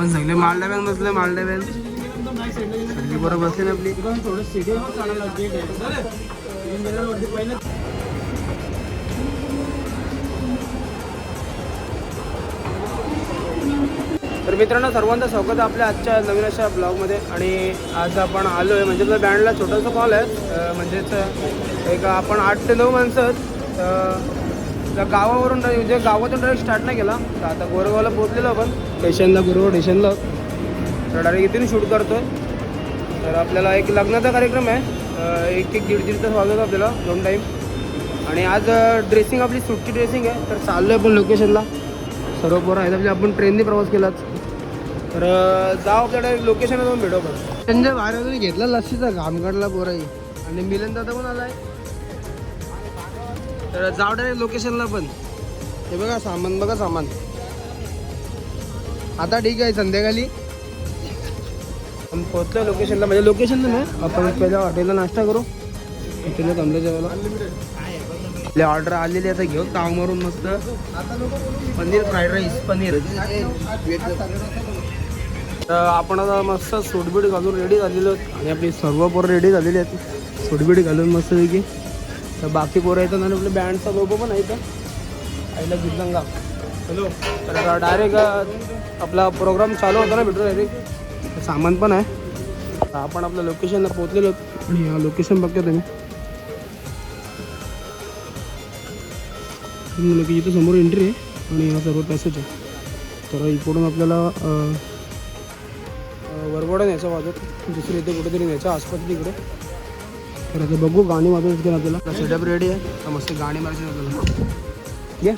आपण सगळे मालडाव्यान बसले मालडाव्यान सगळी बरोबर बसले ना आपली. तर मित्रांनो सर्वांचं स्वागत आहे आपल्या आजच्या नवीन अशा ब्लॉगमध्ये. आणि आज आपण आलो आहे म्हणजे बँडला छोटासा कॉल आहे. म्हणजेच एक आपण 8 ते 9 माणसं आहेत. त्या गावावरून म्हणजे गावातून डायरेक्ट स्टार्ट नाही केला. तर आता गोरेगावला पोहोचलेलो आपण स्टेशनला, गोरेगाव स्टेशनला. तर डायरेक्ट इथून शूट करतो आहे. तर आपल्याला एक लग्नाचा कार्यक्रम आहे. एक दीड तास वाजवतो आपल्याला 2 टाईम. आणि आज ड्रेसिंग आपली सुट्टी ड्रेसिंग आहे. तर चाललो आहे आपण लोकेशनला. सर्व पोरं आहेत म्हणजे आपण ट्रेनने प्रवास केलाच. तर जाऊ आपल्याकडे लोकेशनला जाऊन भेटू आपण. त्यांच्या बाहेर घेतला लस्सीचा घाम काढला पोराही. आणि मिलन दादा पण आलाय. तर जाऊ डायरेक्ट लोकेशनला पण. हे बघा सामान, बघा सामान. आता ठीक आहे संध्याकाळी आपण पोहोचलो लोकेशनला. म्हणजे लोकेशनला नाही, आपण पहिल्या हॉटेलला नाश्ता करू. हॉटेलला थांबलं जेवायला. आपली ऑर्डर आलेली आता घेऊ ताव मारून मस्त पनीर फ्राईड राईस पनीर. तर आपण आता मस्त सूटबीट घालून रेडी झालेलो आहोत. आणि आपली सर्व पोरं रेडी झालेली आहेत सूटबीट घालून मस्तपैकी. तर बाकी पोरं येतात आणि आपल्या बँडचा लोगो पण आहे इथं आईला गिरलंगा. हॅलो. तर डायरेक्ट आपला प्रोग्राम चालू होता ना भेटून डायरेक्ट. सामान पण आहे. तर आपण आपल्या लोकेशनला पोहोचलेलो आहोत. आणि हा लोकेशन बघता तुम्ही. की इथं समोर एंट्री आहे आणि हा सर्व पॅसेज आहे. तर इकडून आपल्याला वरवडा न्यायचा वाजत दुसरी इथे कुठेतरी न्यायचं आसपास तिकडे. तर आता बघू गाणी वाजवत असते आपल्याला. सेटअप रेडी आहे तर मस्त गाणी मारायची आपल्याला. घे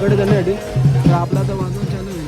बळकटी करण्यासाठी. तर आपला आता वाजवून चालू आहे.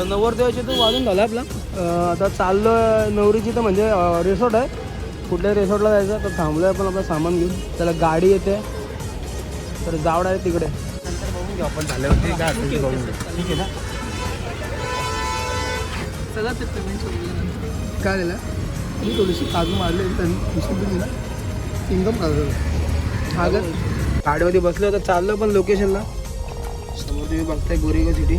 नवरदेवाची तो वाजून झाला आपला. आता चाललो नवरीची तर म्हणजे रिसॉर्ट आहे. कुठल्या रिसॉर्टला जायचं तर थांबलो आहे आपण आपलं सामान घेऊन. त्याला गाडी येते तर जावड आहे तिकडे. नंतर बघून घेऊ आपण झाल्यावरती काय असेल ते बघून घेऊ. ठीक आहे ना. सगळं ते पेमेंट काय दिलं मी थोडीशी काजू मारले दिला इन्कम काजू हा ग. गाडीमध्ये बसलो होतं चाललं पण लोकेशनला. समोर तुम्ही बघताय गोरेगाव सिटी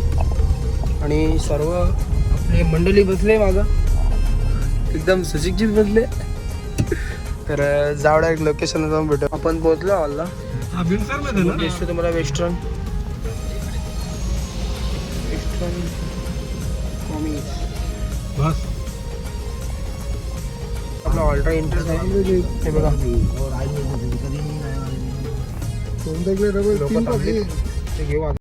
आणि सर्व आपली मंडळी बसले मागं एकदम सुशिक्षित बसले. तर जावडा एक लोकेशनला जाऊन भेटू आपण. पोहोचलो हॉलला. दिसतो तुम्हाला वेस्टर्न बस आपला ऑल्ट्रा इंटरेस्ट आहे हे बघा. ते घेऊ आता.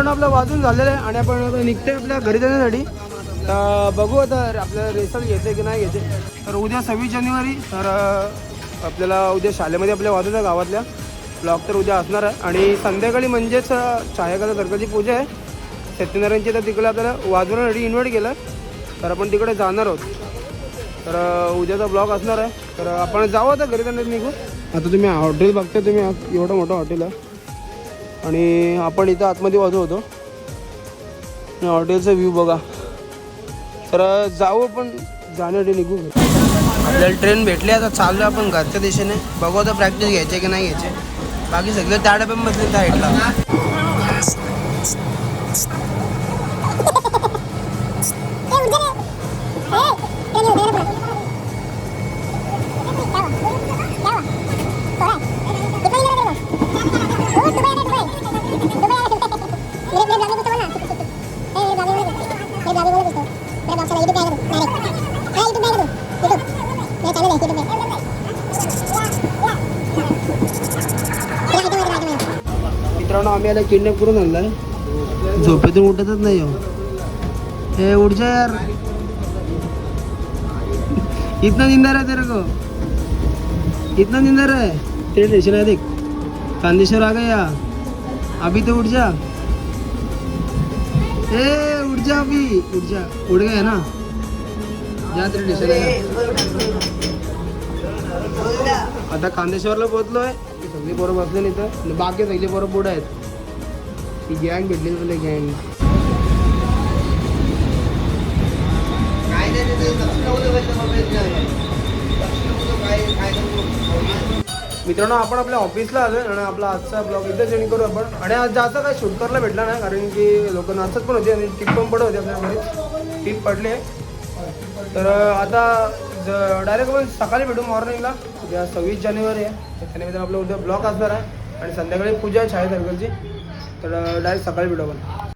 आपलं वाजून झालेलं आहे आणि आपण आता निघतोय आपल्या घरी जाण्यासाठी. तर बघू आता आपल्याला रिझल्ट घ्यायचे की नाही घ्यायचे. तर उद्या 26 जानेवारी तर आपल्याला उद्या शाळेमध्ये आपल्या वाजवत्या गावातल्या ब्लॉग तर उद्या असणार आहे. आणि संध्याकाळी म्हणजेच छायाकला सर्कलची पूजा आहे सत्यनारायणची. तर तिकडे आपल्याला वाजवण्यासाठी इन्व्हाइट केलं तर आपण तिकडे जाणार आहोत. तर उद्याचा ब्लॉग असणार आहे. तर आपण जाऊ आता घरी जाण्यासाठी निघू. आता तुम्ही हॉटेल बघता तुम्ही एवढं मोठं हॉटेल आहे आणि आपण इथं आतमध्ये वाजव होतो. हॉटेलचा व्ह्यू बघा. तर जाऊ आपण जाण्यासाठी निघू. आपल्याला ट्रेन भेटली आता चाललो आपण घरच्या दिशेने. बघू आता प्रॅक्टिस घ्यायचे की नाही घ्यायचे. बाकी सगळे त्या डब्यामध्ये साईडला. मित्रांनो आम्ही याला किडनॅप करून आणलाय. झोपेतून उठतच नाही हो. हे उठ जा यार. इतना निंदा है तेरे को. इतना निंदा है. तेरे स्टेशन है देख. कांदेश्वर आ गया. अभी तो उठ जा. ए उठ जा अभी. उठ जा. उठ गया ना. जा तेरे स्टेशन आहे. आता कांदेश्वरला पोहोचलोय. सगळी पोरं बसले नाही तर बाकी सगळी पोरं पुढे आहेत. ती गँग भेटली तुला गँग. मित्रांनो आपण आपल्या ऑफिसला आलो आणि आपला आजचा ब्लॉग इथेच एंड करू आपण. आणि आज जास्त काय शूट करायला भेटला नाही कारण की लोक नाचत पण होते आणि टीप पण पडत होते आपल्याकडे. टीप पडली आहे. तर आता डायरेक्ट आपण सकाळी भेटू मॉर्निंगला. उद्या 26 जानेवारी आहे. तर त्यानिमित्तानं आपलं उद्या ब्लॉग असणार आहे आणि संध्याकाळी पूजा आहे छाया सर्कलची. तर डायरेक्ट सकाळी भेटू आपण.